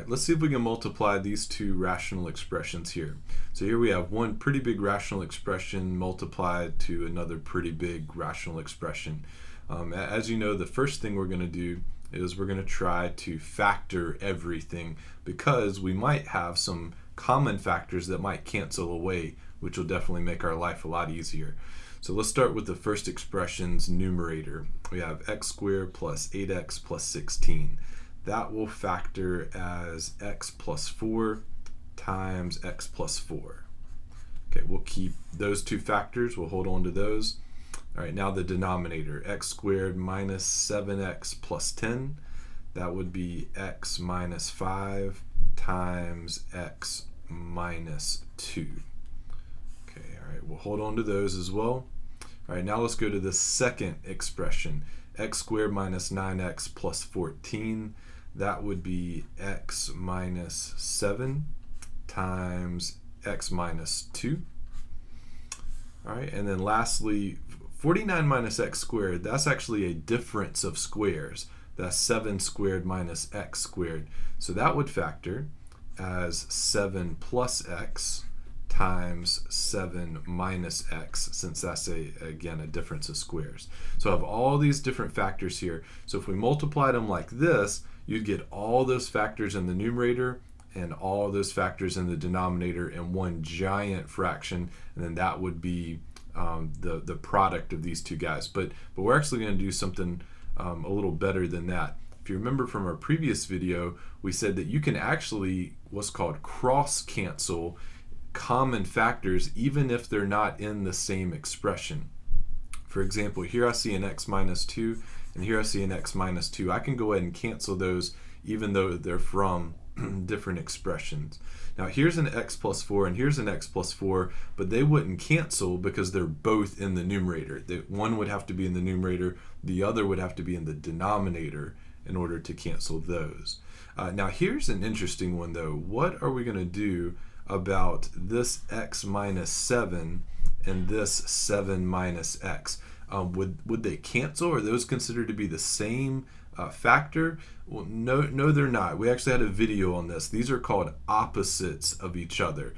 right, let's see if we can multiply these two rational expressions here. So here we have one pretty big rational expression multiplied to another pretty big rational expression. As you know, the first thing we're going to do is we're going to try to factor everything, because we might have some common factors that might cancel away, which will definitely make our life a lot easier. So let's start with the first expression's numerator. We have x squared plus 8x plus 16. That will factor as x plus 4 times x plus 4. Okay, we'll keep those two factors. We'll hold on to those. All right, now the denominator, x squared minus 7x plus 10. That would be x minus 5 times x minus 2. Okay, all right, we'll hold on to those as well. All right, now let's go to the second expression, x squared minus 9x plus 14. That would be x minus 7 times x minus 2. All right, and then lastly, 49 minus x squared, that's actually a difference of squares. That's 7 squared minus x squared. So that would factor as 7 plus x times 7 minus x, since that's again a difference of squares. So I have all these different factors here. So if we multiplied them like this, you'd get all those factors in the numerator and all those factors in the denominator in one giant fraction, and then that would be the product of these two guys. But we're actually going to do something a little better than that. If you remember from our previous video, we said that you can actually what's called cross cancel common factors even if they're not in the same expression. For example, here I see an x minus 2 and here I see an x minus 2. I can go ahead and cancel those even though they're from different expressions. Now here's an x plus 4 and here's an x plus 4, but they wouldn't cancel because they're both in the numerator. One would have to be in the numerator, the other would have to be in the denominator in order to cancel those. Now here's an interesting one though. What are we going to do about this x minus 7 and this 7 minus x? Would they cancel? Are those considered to be the same factor? Well, no, they're not. We actually had a video on this. These are called opposites of each other.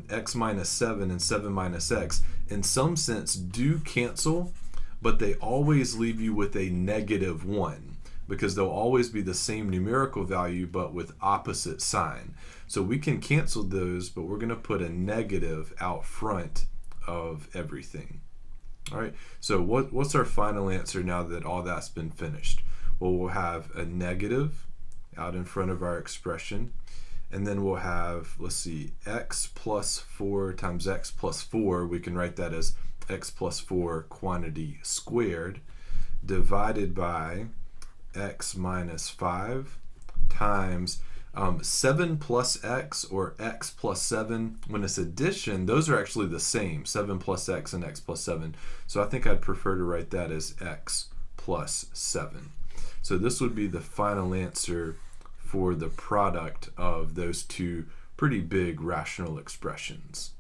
X minus 7 and 7 minus x, in some sense, do cancel, but they always leave you with a negative 1, because they'll always be the same numerical value but with opposite sign. So we can cancel those, but we're going to put a negative out front of everything. All right, so what's our final answer now that all that's been finished? Well, we'll have a negative out in front of our expression, and then we'll have, let's see, x plus 4 times x plus 4. We can write that as x plus 4 quantity squared divided by x minus 5 times 7 plus x, or x plus 7. When it's addition, those are actually the same, 7 plus x and x plus 7. So I think I'd prefer to write that as x plus 7. So this would be the final answer for the product of those two pretty big rational expressions.